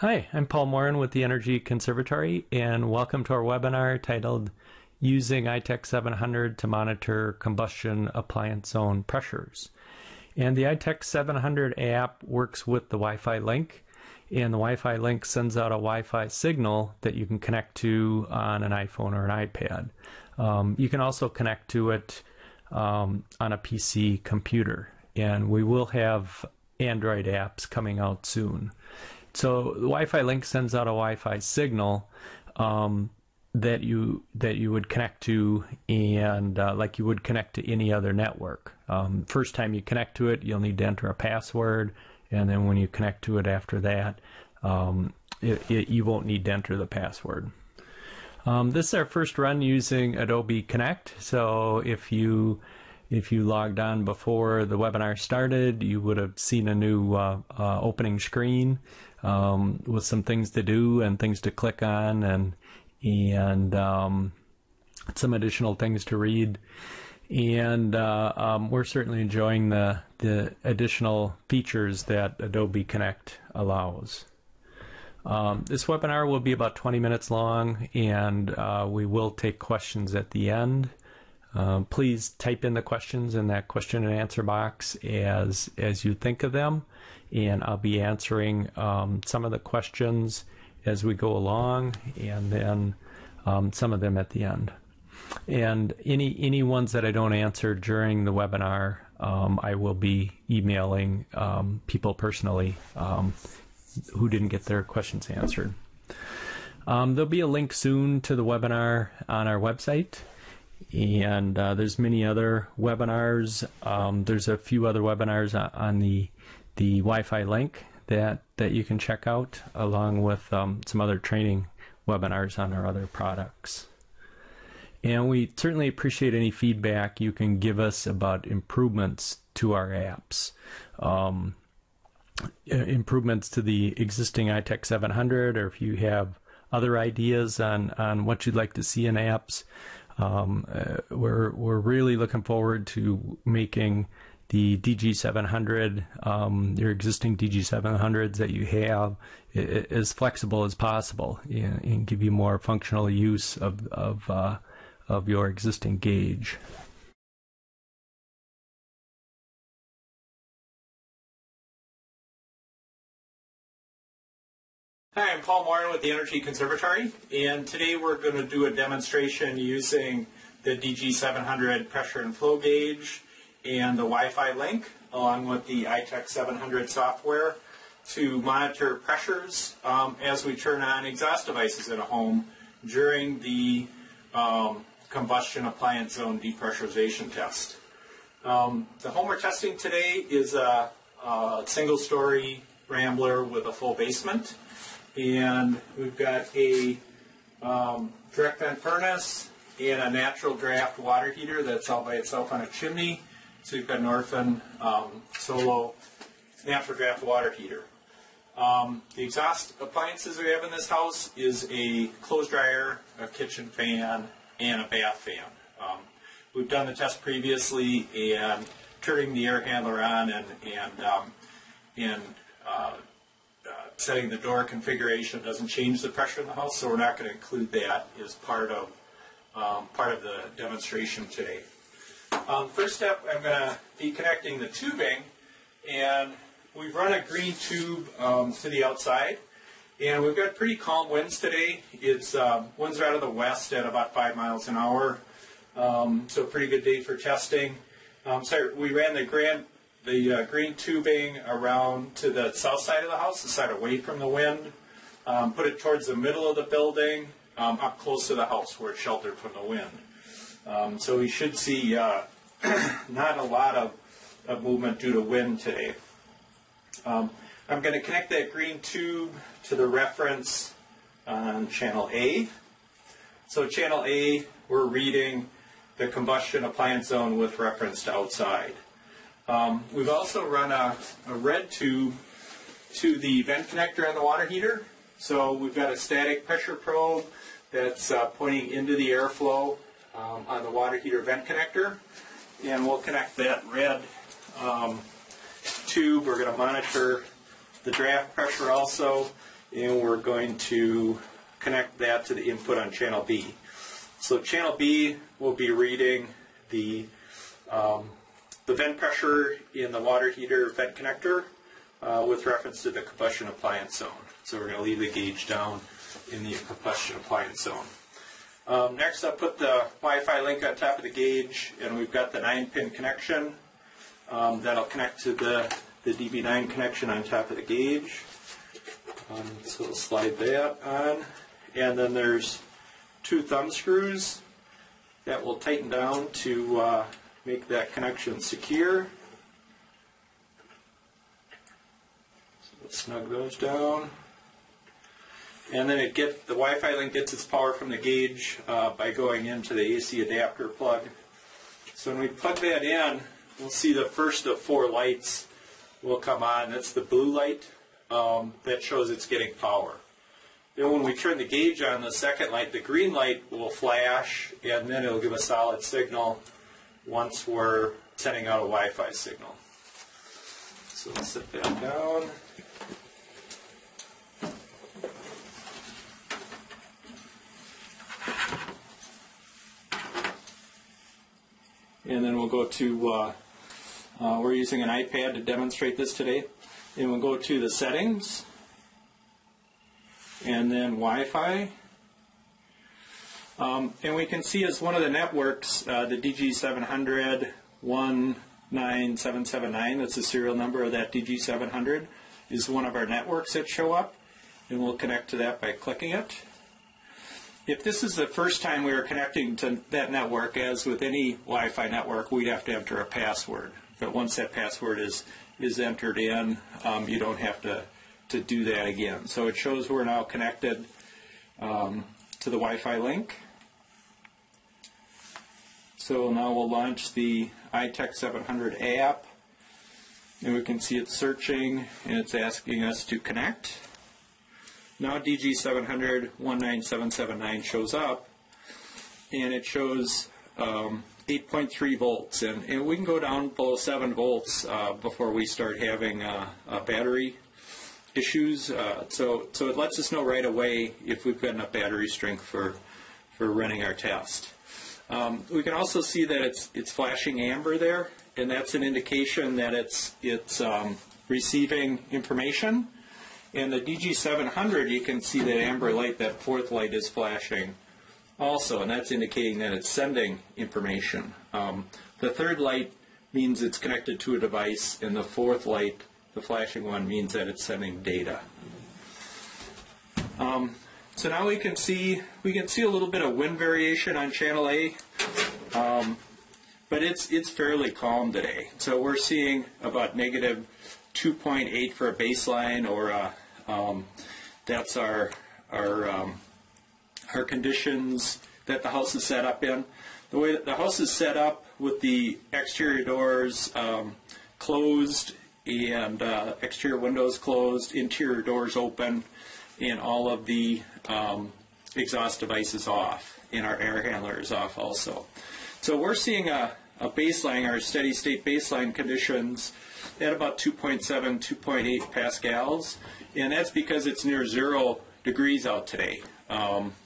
Hi, I'm Paul Morin with the Energy Conservatory, and welcome to our webinar titled Using iTEC-700 to Monitor Combustion Appliance Zone Pressures. And the iTEC-700 app works with the Wi-Fi link, and the Wi-Fi link sends out a Wi-Fi signal that you can connect to on an iPhone or an iPad. You can also connect to it on a PC computer, and we will have Android apps coming out soon. So the Wi-Fi link sends out a Wi-Fi signal that you would connect to, and like you would connect to any other network. First time you connect to it, you'll need to enter a password, and then when you connect to it after that, you won't need to enter the password. This is our first run using Adobe Connect. So if you logged on before the webinar started, you would have seen a new opening screen with some things to do and things to click on, and some additional things to read. And we're certainly enjoying the additional features that Adobe Connect allows. This webinar will be about 20 minutes long, and we will take questions at the end. Please type in the questions in that question and answer box as you think of them, and I'll be answering some of the questions as we go along, and then some of them at the end. And any ones that I don't answer during the webinar, I will be emailing people personally who didn't get their questions answered. There'll be a link soon to the webinar on our website. And there's many other webinars. There's a few other webinars on the Wi-Fi link that you can check out, along with some other training webinars on our other products. And we certainly appreciate any feedback you can give us about improvements to our apps. Improvements to the existing iTEC-700, or if you have other ideas on what you'd like to see in apps. We're really looking forward to making the DG700, your existing DG700s that you have, as flexible as possible, and give you more functional use of your existing gauge. Hi, I'm Paul Morin with the Energy Conservatory, and today we're going to do a demonstration using the DG700 pressure and flow gauge and the Wi-Fi link, along with the iTEC-700 software, to monitor pressures as we turn on exhaust devices in a home during the combustion appliance zone depressurization test. The home we're testing today is a single-story Rambler with a full basement. And we've got a direct vent furnace and a natural draft water heater that's all by itself on a chimney. So you've got an Orphan Solo natural draft water heater. The exhaust appliances we have in this house is a clothes dryer, a kitchen fan, and a bath fan. We've done the test previously, and turning the air handler on and setting the door configuration doesn't change the pressure in the house, so we're not going to include that as part of the demonstration today. First step, I'm going to be connecting the tubing, and we've run a green tube to the outside, and we've got pretty calm winds today. It's winds are out of the west at about 5 miles an hour, so a pretty good day for testing. So we ran the green tubing around to the south side of the house, the side away from the wind, put it towards the middle of the building, up close to the house where it's sheltered from the wind. So we should see not a lot of movement due to wind today. I'm going to connect that green tube to the reference on channel A. So channel A, we're reading the combustion appliance zone with reference to outside. We've also run a red tube to the vent connector on the water heater. So we've got a static pressure probe that's pointing into the airflow on the water heater vent connector. And we'll connect that red tube. We're going to monitor the draft pressure also. and we're going to connect that to the input on channel B. So channel B will be reading the vent pressure in the water heater vent connector with reference to the combustion appliance zone. So we're going to leave the gauge down in the combustion appliance zone. Next, I'll put the Wi-Fi link on top of the gauge, and we've got the 9-pin connection that'll connect to the DB9 connection on top of the gauge. So we'll slide that on, and then there's 2 thumb screws that will tighten down to make that connection secure. So let's snug those down. And then the Wi-Fi link gets its power from the gauge by going into the AC adapter plug. So when we plug that in, we'll see the first of 4 lights will come on. That's the blue light that shows it's getting power. Then when we turn the gauge on, the second light, the green light will flash, and then it'll give a solid signal once we're sending out a Wi-Fi signal. So let's set that down. And then we'll go to, we're using an iPad to demonstrate this today. And we'll go to the settings, and then Wi-Fi. And we can see as one of the networks, the DG700 19779, that's the serial number of that DG700, is one of our networks that show up. And we'll connect to that by clicking it. If this is the first time we are connecting to that network, as with any Wi-Fi network, we'd have to enter a password. But once that password is entered in, you don't have to do that again. So it shows we're now connected to the Wi-Fi link. So now we'll launch the iTEC-700 app, and we can see it's searching and it's asking us to connect. Now DG700 19779 shows up, and it shows 8.3 volts, and we can go down below 7 volts before we start having battery issues. So it lets us know right away if we've got enough battery strength for running our test. We can also see that it's flashing amber there, and that's an indication that it's receiving information. And the DG700, you can see that amber light, that 4th light is flashing also, and that's indicating that it's sending information. The 3rd light means it's connected to a device, and the 4th light, the flashing one, means that it's sending data. So now we can see a little bit of wind variation on channel A, but it's fairly calm today. So we're seeing about negative 2.8 for a baseline, or that's our conditions that the house is set up in. The way that the house is set up, with the exterior doors closed and exterior windows closed, interior doors open, and all of the exhaust devices off, and our air handler is off also. So we're seeing a baseline, our steady state baseline conditions, at about 2.7, 2.8 pascals, and that's because it's near 0 degrees out today.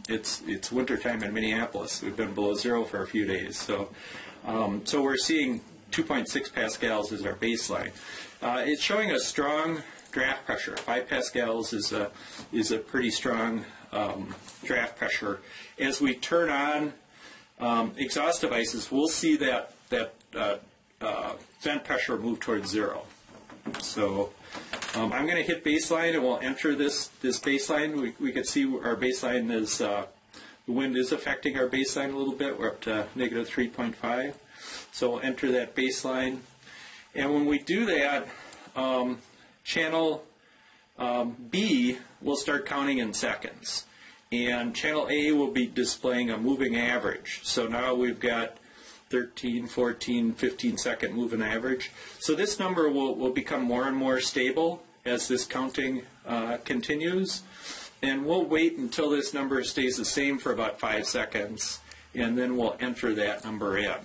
It's wintertime in Minneapolis. We've been below 0 for a few days, so we're seeing 2.6 pascals as our baseline. It's showing a strong draft pressure. 5 pascals is a pretty strong draft pressure. As we turn on exhaust devices, we'll see that vent pressure move towards 0. So I'm going to hit baseline, and we'll enter this baseline. We can see our baseline is, the wind is affecting our baseline a little bit. We're up to negative 3.5. So we'll enter that baseline. And when we do that, channel B will start counting in seconds. And channel A will be displaying a moving average. So now we've got 13, 14, 15 second moving average. So this number will become more and more stable as this counting continues. And we'll wait until this number stays the same for about 5 seconds, and then we'll enter that number in.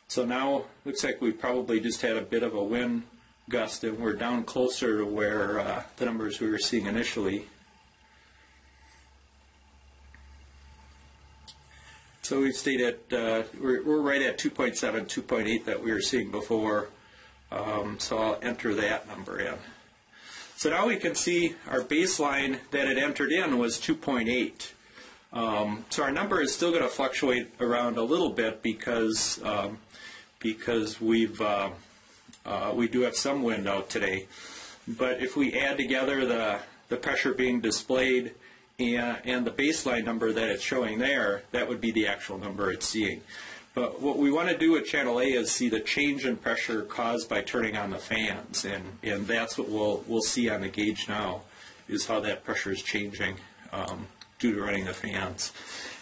So now looks like we probably just had a bit of a wind gust, and we're down closer to where the numbers we were seeing initially. So we've stayed at, we're right at 2.7, 2.8 that we were seeing before. So I'll enter that number in. So now we can see our baseline that it entered in was 2.8. So our number is still going to fluctuate around a little bit because we do have some wind out today. But if we add together the pressure being displayed and the baseline number that it's showing there, that would be the actual number it's seeing. But what we want to do with channel A is see the change in pressure caused by turning on the fans, and that's what we'll see on the gauge now, is how that pressure is changing due to running the fans.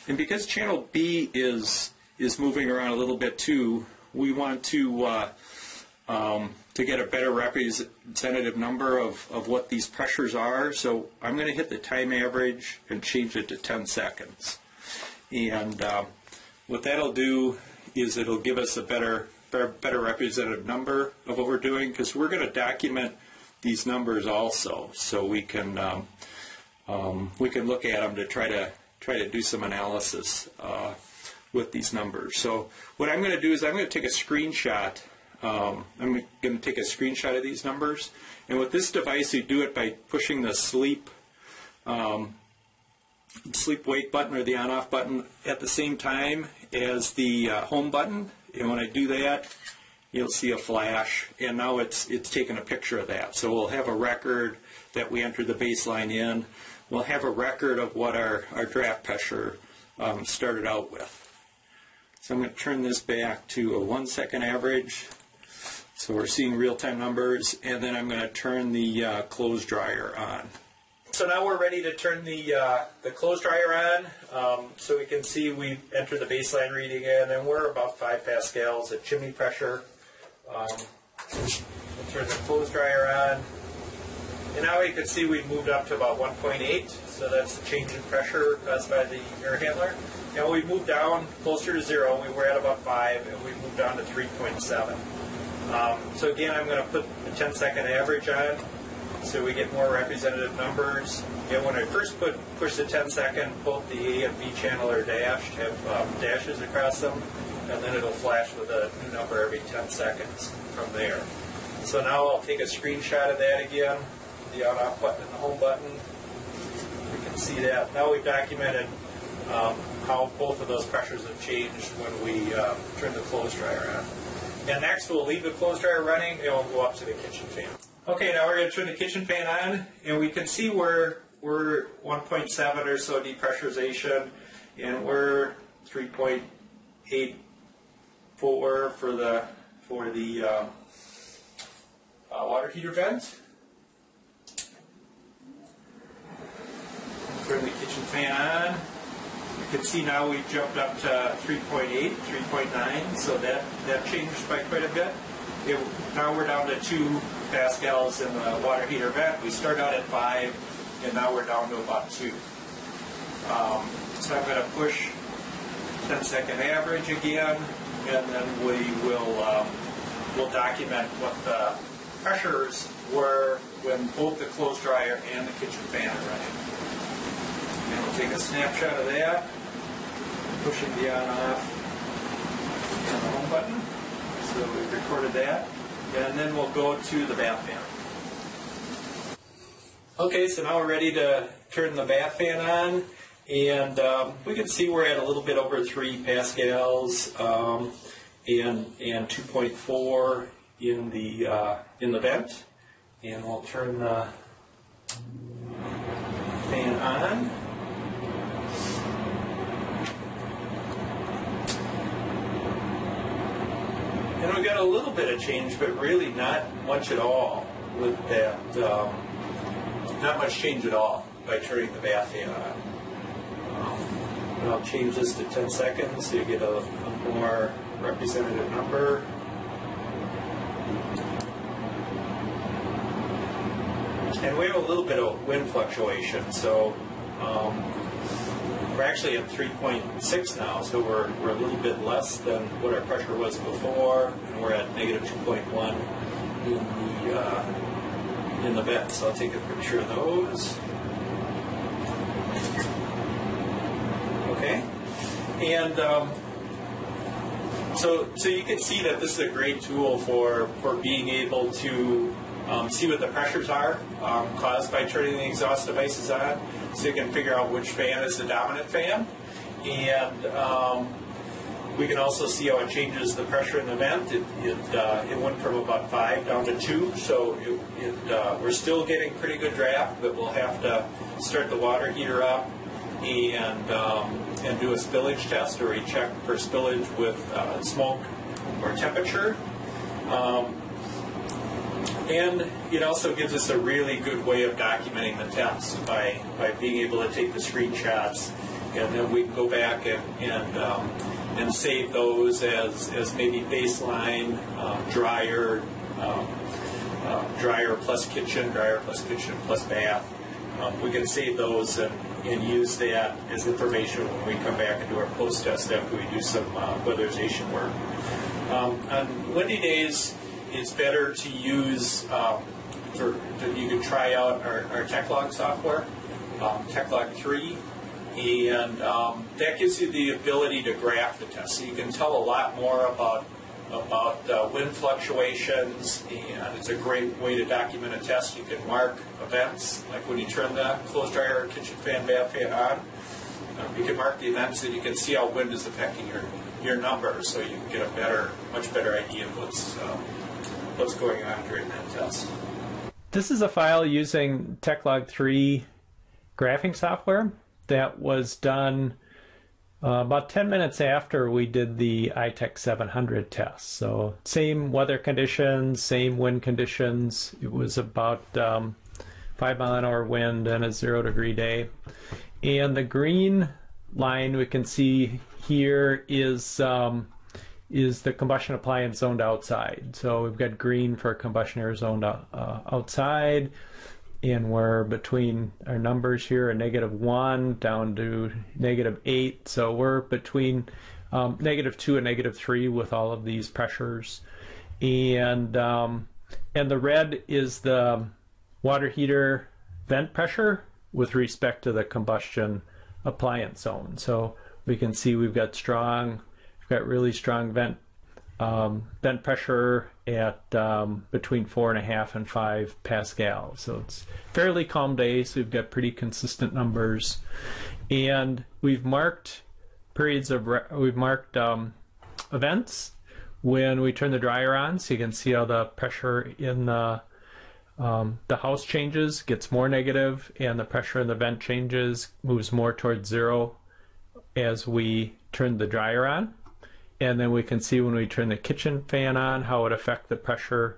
And because channel B is moving around a little bit too, we want to get a better representative number of what these pressures are. So I'm going to hit the time average and change it to 10 seconds. And what that'll do is it'll give us a better representative number of what we're doing, because we're going to document these numbers also, so we can look at them to try to do some analysis with these numbers. So what I'm going to do is I'm going to take a screenshot. I'm going to take a screenshot of these numbers, and with this device you do it by pushing the sleep wake button or the on-off button at the same time as the home button. And when I do that, you'll see a flash, and now it's taking a picture of that. So we'll have a record that we entered the baseline in. We'll have a record of what our draft pressure started out with. So I'm going to turn this back to a 1 second average. So we're seeing real-time numbers, and then I'm going to turn the clothes dryer on. So now we're ready to turn the clothes dryer on, so we can see we entered the baseline reading in, and we're about 5 pascals at chimney pressure. We'll turn the clothes dryer on, and now we can see we've moved up to about 1.8, so that's the change in pressure caused by the air handler. And we moved down closer to 0. We were at about 5, and we moved down to 3.7. So again, I'm going to put the 10-second average on, so we get more representative numbers. And when I first push the 10-second, both the A and B channel are dashed, have dashes across them, and then it'll flash with a new number every 10 seconds from there. So now I'll take a screenshot of that again, the on-off button and the home button. We can see that. Now we've documented how both of those pressures have changed when we turn the clothes dryer on. And next we'll leave the clothes dryer running, and we'll go up to the kitchen fan. Okay, now we're going to turn the kitchen fan on, and we can see we're 1.7 or so depressurization, and we're 3.84 for the water heater vent. Turn the kitchen fan on. You can see now we've jumped up to 3.8, 3.9, so that changed by quite a bit. Now we're down to 2 pascals in the water heater vent. We start out at 5, and now we're down to about 2. So I'm going to push 10-second average again, and then we'll document what the pressures were when both the clothes dryer and the kitchen fan are running. And we'll take a snapshot of that, pushing the on-off and the home button. So we've recorded that, and then we'll go to the bath fan. Okay, so now we're ready to turn the bath fan on, and we can see we're at a little bit over 3 pascals and 2.4 in the vent, and we'll turn the fan on. And we got a little bit of change, but really not much at all with that. Not much change at all by turning the bath fan on. And I'll change this to 10 seconds so you get a more representative number. And we have a little bit of wind fluctuation, so we're actually at 3.6 now, so we're a little bit less than what our pressure was before, and we're at negative 2.1 in the vent. So I'll take a picture of those. Okay, and so you can see that this is a great tool for being able to see what the pressures are caused by turning the exhaust devices on, so you can figure out which fan is the dominant fan, and we can also see how it changes the pressure in the vent. It went from about 5 down to 2, so we're still getting pretty good draft, but we'll have to start the water heater up and do a spillage test, or a check for spillage with smoke or temperature. And it also gives us a really good way of documenting the test by being able to take the screenshots, and then we can go back and save those as maybe baseline, dryer plus kitchen plus bath. We can save those and use that as information when we come back and do our post test after we do some weatherization work. On windy days, it's better to use, you can try out our TEC software, TEC 3, and that gives you the ability to graph the test. So you can tell a lot more about wind fluctuations, and it's a great way to document a test. You can mark events, like when you turn the clothes dryer or kitchen fan, bath fan on. You can mark the events, and you can see how wind is affecting your numbers, so you can get a much better idea of what's going on during that test. This is a file using TEC 3 graphing software that was done about 10 minutes after we did the iTEC-700 test. So same weather conditions, same wind conditions. It was about 5-mile-an-hour wind and a 0-degree day. And the green line we can see here is the combustion appliance zoned outside. So we've got green for combustion air zoned outside, and we're between our numbers here, a -1 down to -8. So we're between -2 and -3 with all of these pressures. And the red is the water heater vent pressure with respect to the combustion appliance zone. So we can see we've got really strong vent pressure at between 4.5 and 5 pascals. So it's fairly calm day, so we've got pretty consistent numbers. And we've marked events when we turn the dryer on, so you can see how the pressure in the house changes, gets more negative, and the pressure in the vent changes, moves more towards 0 as we turn the dryer on. And then we can see when we turn the kitchen fan on how it affected the pressure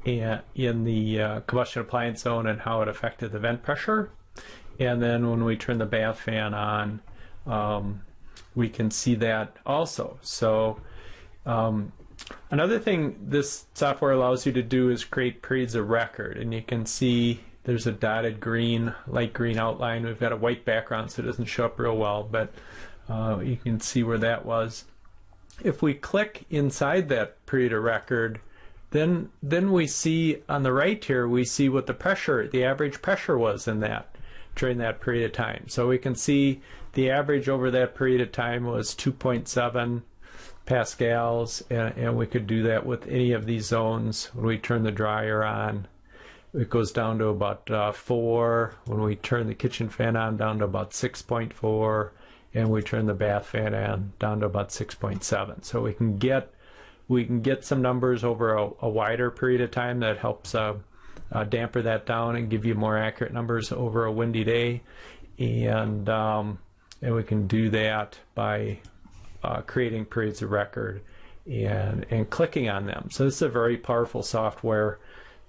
in the combustion appliance zone and how it affected the vent pressure. And then when we turn the bath fan on, we can see that also. So another thing this software allows you to do is create periods of record. And you can see there's a dotted green, light green outline. We've got a white background, so it doesn't show up real well, but you can see where that was. If we click inside that period of record, then we see on the right here, we see what the average pressure was during that period of time. So we can see the average over that period of time was 2.7 pascals, and we could do that with any of these zones. When we turn the dryer on, it goes down to about 4. When we turn the kitchen fan on, down to about 6.4. And we turn the bath fan on down to about 6.7. So we can get some numbers over a wider period of time that helps damper that down and give you more accurate numbers over a windy day. And we can do that by creating periods of record and clicking on them. So this is a very powerful software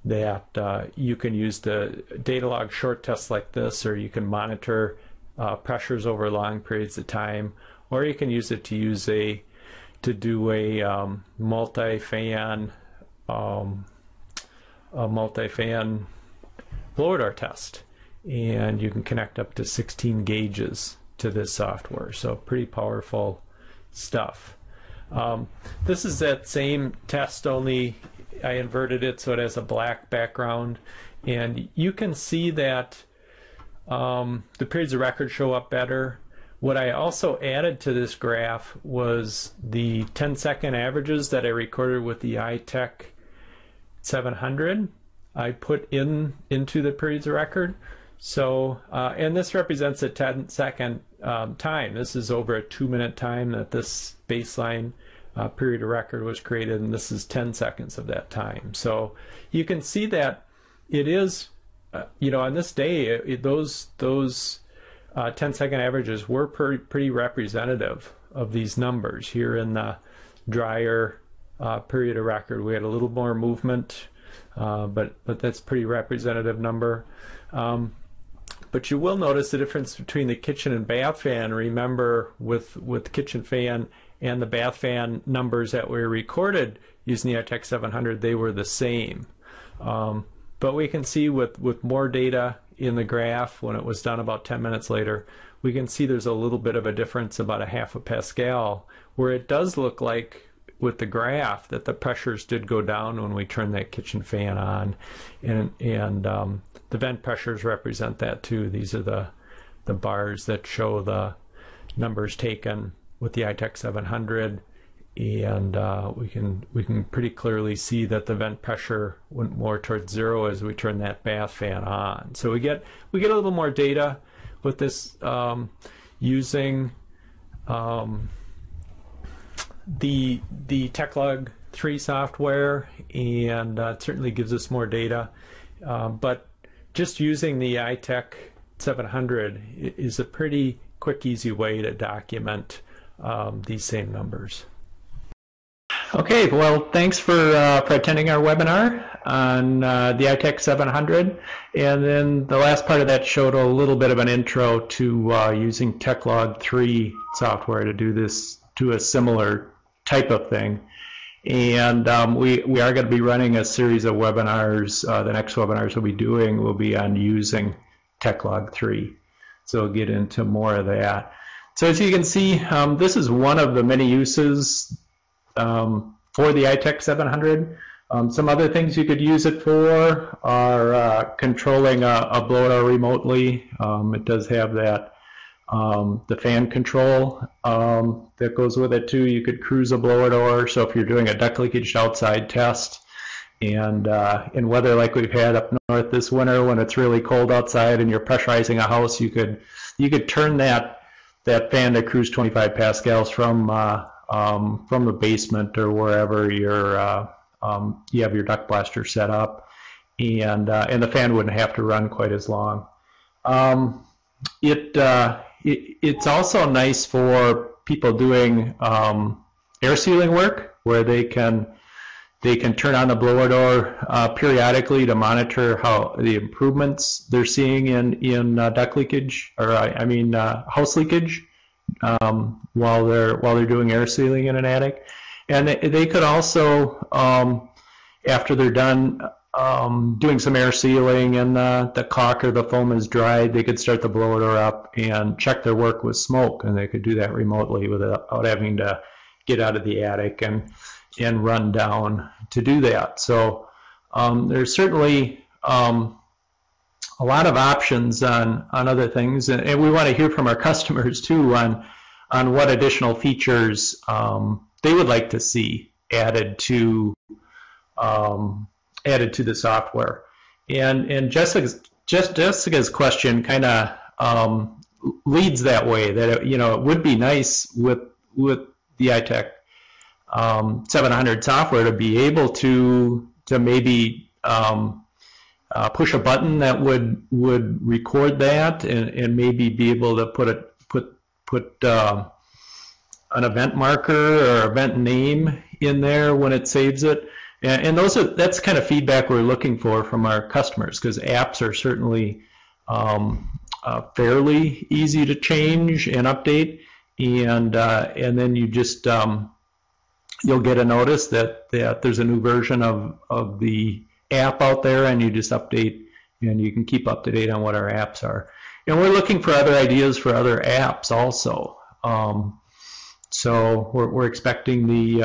that you can use to data log short tests like this, or you can monitor pressures over long periods of time, or you can use it to do a multi-fan blower door test, and you can connect up to 16 gauges to this software. So pretty powerful stuff. This is that same test, only I inverted it so it has a black background, and you can see that the periods of record show up better. What I also added to this graph was the 10-second averages that I recorded with the iTEC-700. I put into the periods of record. So, and this represents a 10-second time. This is over a 2-minute time that this baseline period of record was created, and this is 10 seconds of that time. So you can see that it is, on this day, those 10-second averages were pretty representative of these numbers. Here in the drier period of record, we had a little more movement, but that's pretty representative number. But you will notice the difference between the kitchen and bath fan. Remember, with kitchen fan and the bath fan numbers that were recorded using the iTEC-700, they were the same. But we can see with more data in the graph, when it was done about 10 minutes later, we can see there's a little bit of a difference, about a half a Pascal, where it does look like with the graph that the pressures did go down when we turned that kitchen fan on, and the vent pressures represent that too. These are the bars that show the numbers taken with the iTEC-700, and we can pretty clearly see that the vent pressure went more towards zero as we turn that bath fan on. So we get a little more data with this using the TEC 3 software, and it certainly gives us more data. But just using the iTEC-700 is a pretty quick, easy way to document these same numbers. Okay, well, thanks for attending our webinar on the iTEC-700. And then the last part of that showed a little bit of an intro to using TEC 3 software to do a similar type of thing. And we are going to be running a series of webinars. The next webinars we'll be doing will be on using TEC 3. So we'll get into more of that. So as you can see, this is one of the many uses for the iTEC-700. Some other things you could use it for are controlling a blower remotely. It does have that the fan control that goes with it too. You could cruise a blower door. So if you're doing a duct leakage outside test, and in weather like we've had up north this winter, when it's really cold outside and you're pressurizing a house, you could turn that fan to cruise 25 pascals from the basement or wherever you have your duct blaster set up, and the fan wouldn't have to run quite as long. It's also nice for people doing air sealing work, where they can turn on the blower door periodically to monitor how the improvements they're seeing in duct leakage, or house leakage, while they're doing air sealing in an attic. And they could also, after they're done doing some air sealing and the caulk or the foam is dried, they could start the blower door up and check their work with smoke, and they could do that remotely without having to get out of the attic and run down to do that. So there's certainly a lot of options on other things, and we want to hear from our customers too on what additional features they would like to see added to the software. And Jessica's question kind of leads that way, that it would be nice with the iTEC 700 software to be able to maybe push a button that would record that, and maybe be able to put an event marker or event name in there when it saves it. And that's kind of feedback we're looking for from our customers, because apps are certainly fairly easy to change and update, and then you just you'll get a notice that there's a new version of the app out there, and you just update, and you can keep up to date on what our apps are. And we're looking for other ideas for other apps also. So we're expecting the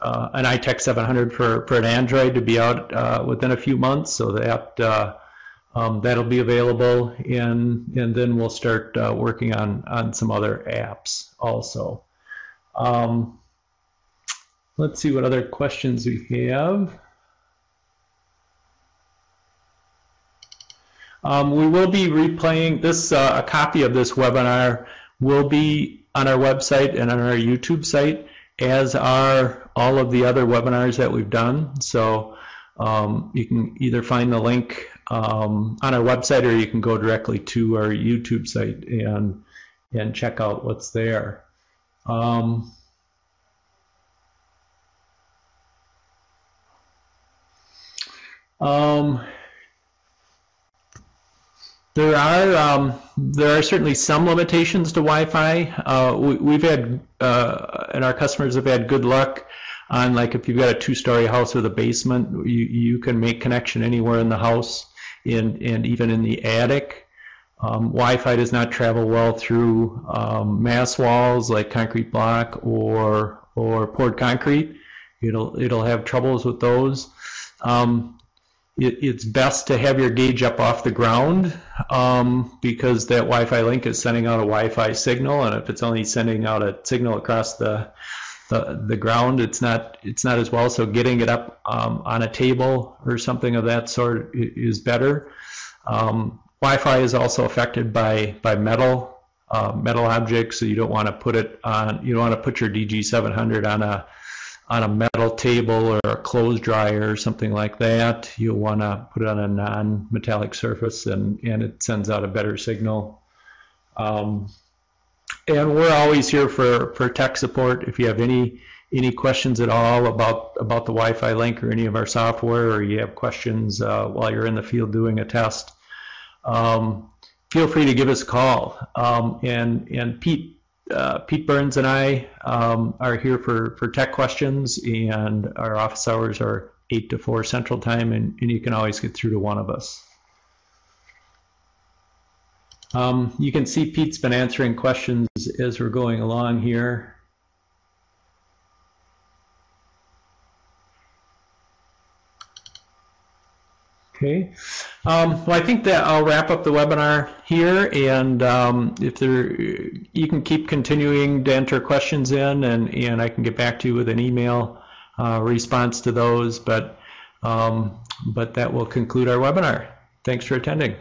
an iTEC-700 for an Android to be out within a few months, so that that'll be available, and then we'll start working on some other apps also. Let's see what other questions we have. We will be replaying this. A copy of this webinar will be on our website and on our YouTube site, as are all of the other webinars that we've done. So you can either find the link on our website, or you can go directly to our YouTube site and check out what's there. There are certainly some limitations to Wi-Fi. We've had, and our customers have had good luck on, like, if you've got a 2-story house with a basement, you can make connection anywhere in the house, and even in the attic. Wi-Fi does not travel well through mass walls like concrete block or poured concrete. It'll have troubles with those. It's best to have your gauge up off the ground, because that Wi-Fi link is sending out a Wi-Fi signal, and if it's only sending out a signal across the ground, it's not as well. So getting it up on a table or something of that sort is better. Wi-Fi is also affected by metal objects, so you don't want to put it on. You don't want to put your DG700 on a metal table or a clothes dryer or something like that. You'll want to put it on a non-metallic surface, and it sends out a better signal. And we're always here for tech support. If you have any questions at all about the Wi-Fi link or any of our software, or you have questions while you're in the field doing a test, feel free to give us a call. And Pete Burns and I are here for tech questions, and our office hours are 8 to 4 Central Time, and you can always get through to one of us. You can see Pete's been answering questions as we're going along here. Okay. Well, I think that I'll wrap up the webinar here, and you can keep continuing to enter questions in, and I can get back to you with an email response to those. But that will conclude our webinar. Thanks for attending.